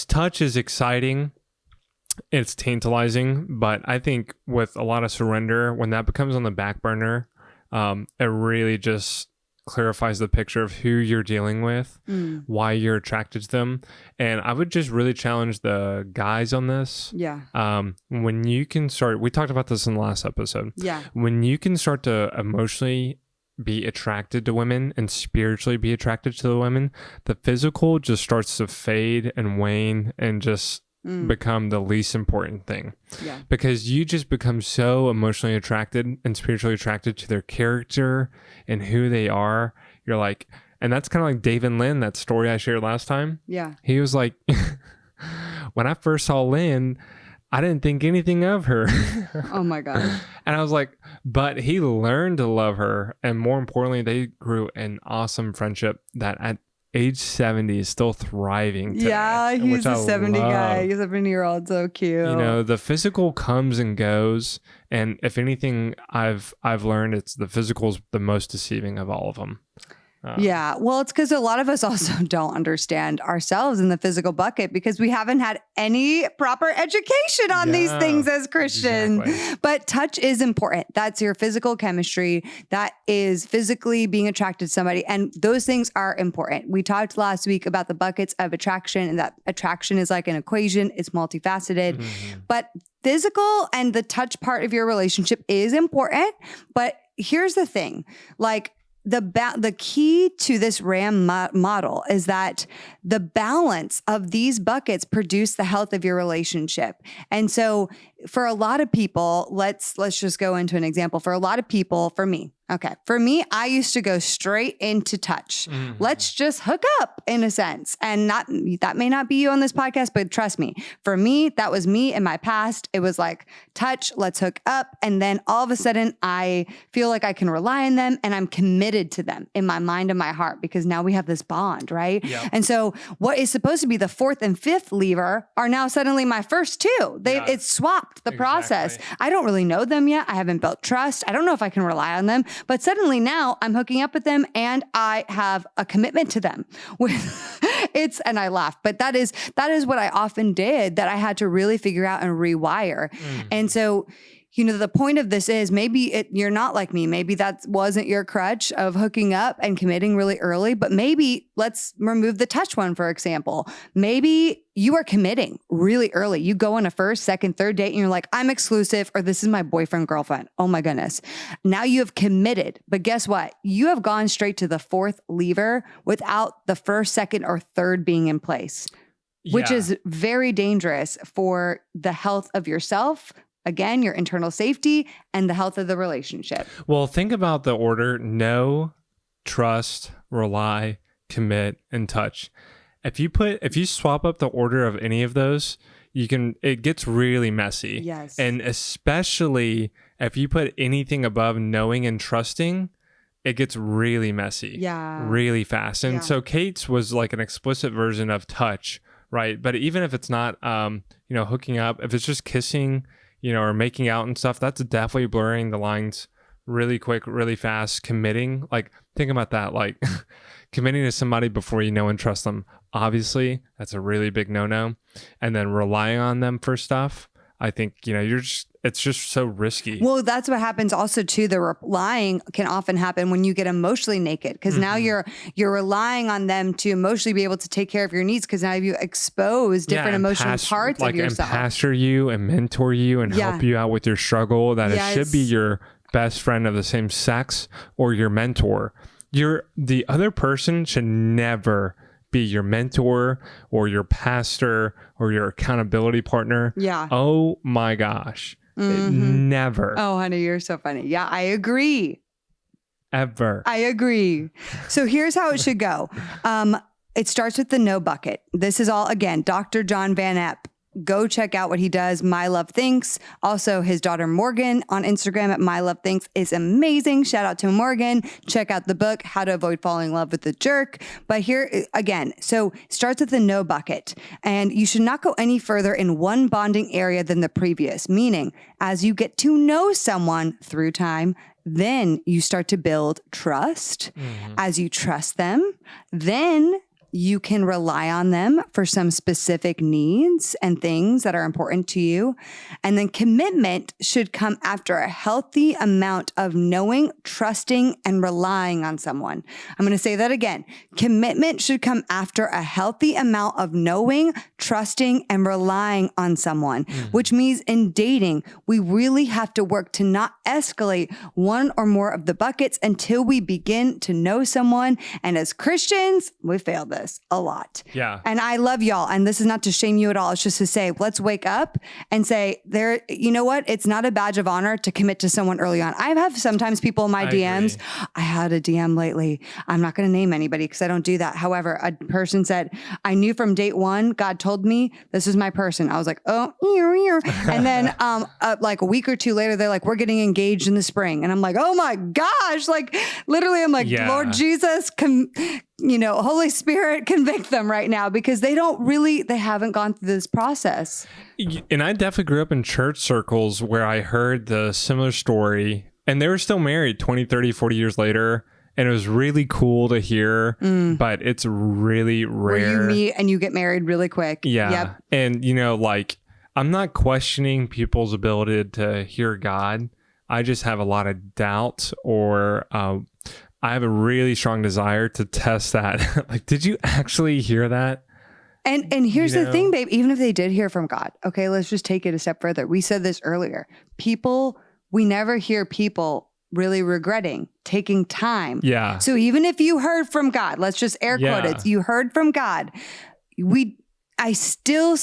touch is exciting. It's tantalizing, but I think with a lot of surrender, when that becomes on the back burner, it really just clarifies the picture of who you're dealing with, why you're attracted to them. And I would just really challenge the guys on this. Yeah. When you can start, we talked about this in the last episode. Yeah. When you can start to emotionally be attracted to women and spiritually be attracted to the women, the physical just starts to fade and wane and just become the least important thing. Yeah. Because you just become so emotionally attracted and spiritually attracted to their character and who they are. You're like, and that's kind of like Dave and Lynn, that story I shared last time. Yeah. He was like, when I first saw Lynn, I didn't think anything of her. Oh my God. And I was like, but he learned to love her. And more importantly, they grew an awesome friendship that at age 70 is still thriving today. Yeah, he's a 70 guy. He's a 70-year-old. So cute. The physical comes and goes. And if anything, I've learned it's the physical is the most deceiving of all of them. Yeah. Well, it's because a lot of us also don't understand ourselves in the physical bucket because we haven't had any proper education on these things as Christians. Exactly. But touch is important. That's your physical chemistry. That is physically being attracted to somebody. And those things are important. We talked last week about the buckets of attraction, and that attraction is like an equation. It's multifaceted. Mm-hmm. But physical and the touch part of your relationship is important. But here's the thing, like, the key to this RAM model is that the balance of these buckets produce the health of your relationship. And so for a lot of people, let's just go into an example. For a lot of people, for me, I used to go straight into touch. Mm-hmm. Let's just hook up in a sense. And that may not be you on this podcast, but trust me, for me, that was me in my past. It was like touch, let's hook up. And then all of a sudden I feel like I can rely on them and I'm committed to them in my mind and my heart because now we have this bond, right? Yep. And so what is supposed to be the fourth and fifth lever are now suddenly my first two. It's swapped the process. I don't really know them yet. I haven't built trust. I don't know if I can rely on them, but suddenly now I'm hooking up with them and I have a commitment to them. And I laugh, but that is what I often did that I had to really figure out and rewire. And so, the point of this is maybe you're not like me. Maybe that wasn't your crutch of hooking up and committing really early, but maybe let's remove the touch one, for example. Maybe you are committing really early. You go on a first, second, third date and you're like, I'm exclusive, or this is my boyfriend, girlfriend. Oh my goodness. Now you have committed, but guess what? You have gone straight to the fourth lever without the first, second, or third being in place, which is very dangerous for the health of yourself. Again, your internal safety and the health of the relationship. Well, think about the order: know, trust, rely, commit, and touch. If you swap up the order of any of those, it gets really messy. Yes. And especially if you put anything above knowing and trusting, it gets really messy. Yeah. Really fast. And so Kate's was like an explicit version of touch, right? But even if it's not hooking up, if it's just kissing, or making out and stuff, that's definitely blurring the lines really quick, really fast. Committing, like, think about that, like committing to somebody before you know and trust them. Obviously, that's a really big no-no. And then relying on them for stuff, I think, it's just so risky. Well, that's what happens also too. The relying can often happen when you get emotionally naked because now you're relying on them to emotionally be able to take care of your needs because now you expose different emotional parts of yourself. And pastor you and mentor you and help you out with your struggle. That it should be your best friend of the same sex or your mentor. The other person should never be your mentor or your pastor or your accountability partner. Yeah. Oh my gosh. Never. Oh, honey, you're so funny. Yeah, I agree. Ever. I agree. So here's how it should go. It starts with the no bucket. This is all, again, Dr. John Van Epp. Go check out what he does. My Love Thinks. Also, his daughter Morgan on Instagram at My Love Thinks is amazing. Shout out to Morgan. Check out the book, How to Avoid Falling in Love with a Jerk. But here again, so starts with the no bucket. And you should not go any further in one bonding area than the previous. Meaning, as you get to know someone through time, then you start to build trust. As you trust them, then you can rely on them for some specific needs and things that are important to you. And then commitment should come after a healthy amount of knowing, trusting, and relying on someone. I'm going to say that again. Commitment should come after a healthy amount of knowing, trusting, and relying on someone, which means in dating, we really have to work to not escalate one or more of the buckets until we begin to know someone. And as Christians, we fail this a lot. Yeah. And I love y'all. And this is not to shame you at all. It's just to say, let's wake up and say you know what? It's not a badge of honor to commit to someone early on. I have sometimes people in my DMs. I had a DM lately. I'm not going to name anybody because I don't do that. However, a person said, I knew from date one, God told me this is my person. I was like, oh, and then like a week or two later, they're like, we're getting engaged in the spring. And I'm like, oh my gosh. Like literally, I'm like, Lord Jesus, Holy Spirit, convict them right now because they haven't gone through this process. And I definitely grew up in church circles where I heard the similar story and they were still married 20, 30, 40 years later. And it was really cool to hear, but it's really rare. Where you meet and you get married really quick. Yeah. Yep. And, like, I'm not questioning people's ability to hear God. I just have a lot of doubt, or I have a really strong desire to test that. Like, did you actually hear that? And here's the thing, babe, even if they did hear from God, okay, let's just take it a step further. We said this earlier. We never hear people really regretting taking time. Yeah. So even if you heard from God, let's just air quote it, you heard from God, I still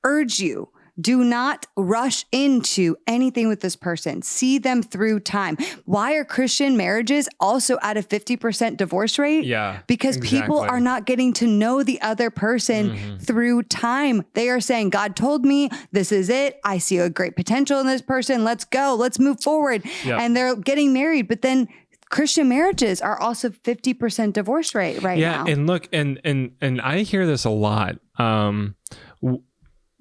urge you, do not rush into anything with this person. See them through time. Why are Christian marriages also at a 50% divorce rate? Yeah. Because people are not getting to know the other person through time. They are saying, God told me this is it. I see a great potential in this person. Let's go. Let's move forward. Yep. And they're getting married. But then Christian marriages are also 50% divorce rate now. Yeah. And look, and I hear this a lot.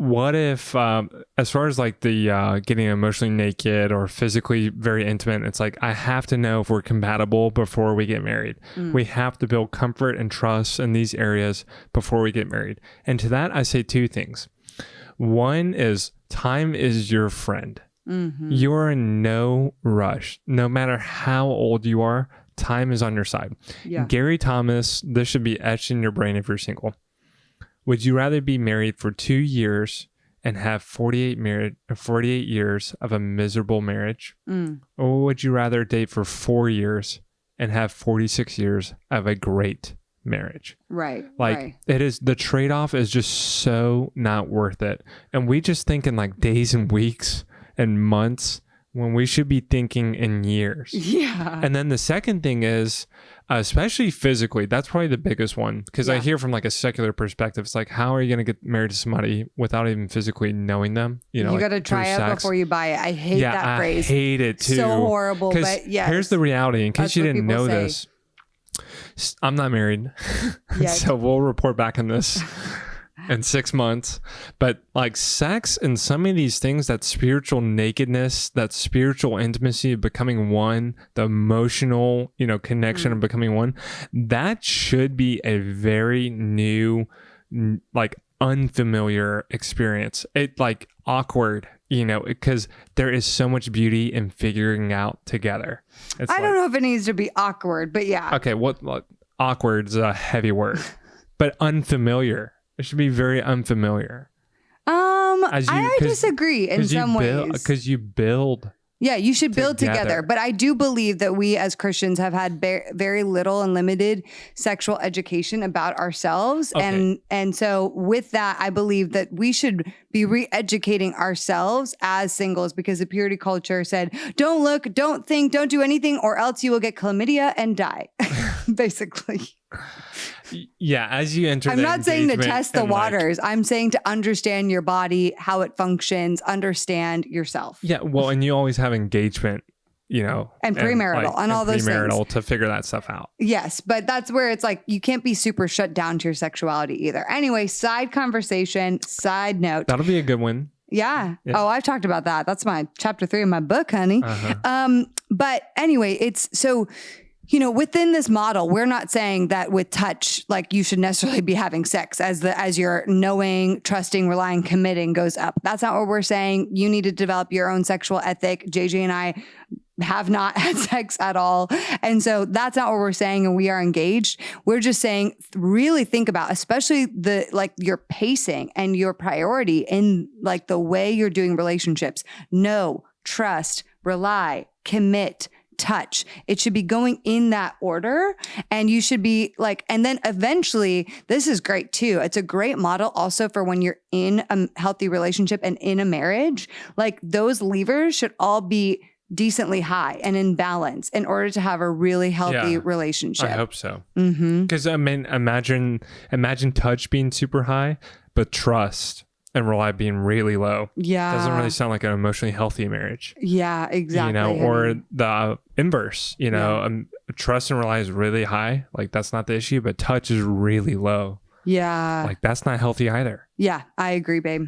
What if, as far as like the getting emotionally naked or physically very intimate, it's like, I have to know if we're compatible before we get married. We have to build comfort and trust in these areas before we get married. And to that, I say two things. One is time is your friend. You're in no rush. No matter how old you are, time is on your side. Yeah. Gary Thomas, this should be etched in your brain if you're single. Would you rather be married for 2 years and have 48 years of a miserable marriage? Or would you rather date for 4 years and have 46 years of a great marriage? Right. It is, the trade-off is just so not worth it. And we just think in like days and weeks and months when we should be thinking in years. Yeah. And then the second thing is, especially physically, that's probably the biggest one. Because I hear from like a secular perspective, it's like, how are you going to get married to somebody without even physically knowing them? You got to try it before you buy it. I hate that phrase. I hate it too. So horrible, but yes. Here's the reality. In case you didn't know this, I'm not married. So we'll report back on this in 6 months. But like sex and some of these things, that spiritual nakedness, that spiritual intimacy of becoming one, the emotional, connection of becoming one, that should be a very new, like unfamiliar experience. It like awkward, because there is so much beauty in figuring out together. I don't know if it needs to be awkward, but yeah. Okay. What awkward is a heavy word, but unfamiliar. It should be very unfamiliar. I disagree in some ways. Because you build. Yeah, you should build together. But I do believe that we as Christians have had very little and limited sexual education about ourselves. Okay. And so with that, I believe that we should be re-educating ourselves as singles, because the purity culture said, don't look, don't think, don't do anything, or else you will get chlamydia and die, basically. Yeah, as you enter, I'm not saying to test the waters. I'm saying to understand your body, how it functions, understand yourself. Yeah, well, and you always have engagement, and premarital and all those things to figure that stuff out. Yes, but that's where it's like you can't be super shut down to your sexuality either. Anyway, side conversation, side note. That'll be a good one. Yeah. Oh, I've talked about that. That's my chapter 3 of my book, honey. But anyway, it's so. Within this model, we're not saying that with touch, like you should necessarily be having sex as your knowing, trusting, relying, committing goes up. That's not what we're saying. You need to develop your own sexual ethic. JJ and I have not had sex at all. And so that's not what we're saying. And we are engaged. We're just saying, really think about, especially your pacing and your priority in like the way you're doing relationships. Know, trust, rely, commit, touch. It should be going in that order. And you should be like, and then eventually, this is great too. It's a great model also for when you're in a healthy relationship and in a marriage. Like those levers should all be decently high and in balance in order to have a really healthy relationship. I hope so. Because imagine touch being super high, but trust and rely being really low. Yeah. Doesn't really sound like an emotionally healthy marriage. Yeah, exactly. Or the inverse, trust and rely is really high. Like that's not the issue, but touch is really low. Yeah. Like that's not healthy either. Yeah, I agree, babe.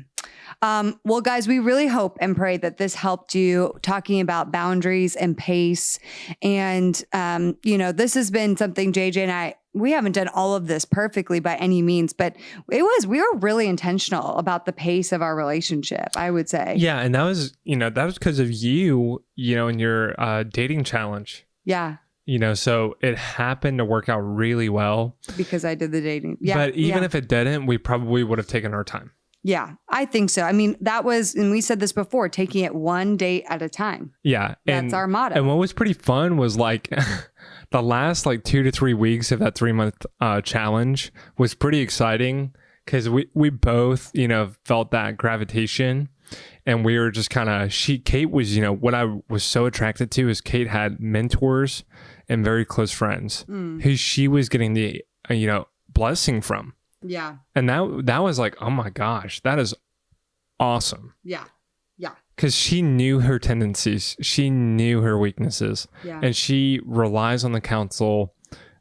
Well, guys, we really hope and pray that this helped you talking about boundaries and pace. And, this has been something JJ and we haven't done all of this perfectly by any means, but we were really intentional about the pace of our relationship, I would say. Yeah. And that was because of you, in your dating challenge. Yeah. So it happened to work out really well. Because I did the dating. Yeah. But even if it didn't, we probably would have taken our time. Yeah, I think so. I mean, that was, and we said this before, taking it one date at a time. Yeah. That's our motto. And what was pretty fun was like the last 2 to 3 weeks of that 3-month challenge was pretty exciting because we both, felt that gravitation. And we were just Kate was, what I was so attracted to is Kate had mentors and very close friends who she was getting the, blessing from. Yeah. And that was like, oh my gosh, that is awesome. Yeah. Yeah. Because she knew her tendencies. She knew her weaknesses. Yeah. And she relies on the counsel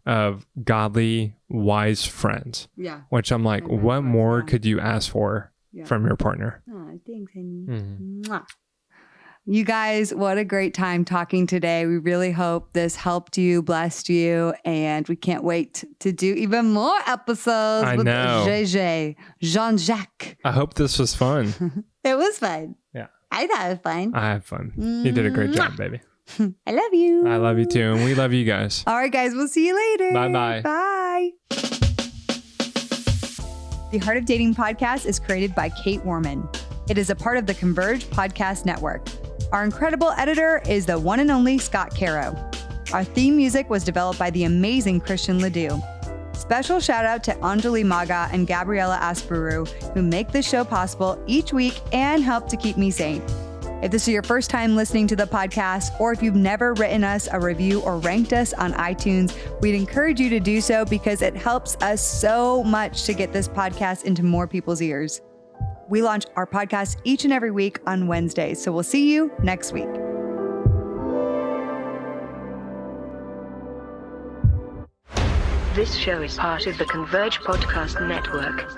of godly, wise friends. Yeah. Which I'm like, what more could you ask for from your partner? Oh, thanks, honey. Mwah. You guys, what a great time talking today. We really hope this helped you, blessed you, and we can't wait to do even more episodes with JJ, Jean-Jacques. I hope this was fun. It was fun. Yeah. I thought it was fun. I had fun. You did a great job, baby. I love you. I love you too, and we love you guys. All right, guys, we'll see you later. Bye-bye. Bye. The Heart of Dating podcast is created by Kait Warman. It is a part of the Converge Podcast Network. Our incredible editor is the one and only Scott Caro. Our theme music was developed by the amazing Christian Ledoux. Special shout out to Anjali Maga and Gabriella Asperu, who make this show possible each week and help to keep me sane. If this is your first time listening to the podcast, or if you've never written us a review or ranked us on iTunes, we'd encourage you to do so because it helps us so much to get this podcast into more people's ears. We launch our podcast each and every week on Wednesdays, so we'll see you next week. This show is part of the Converge Podcast Network.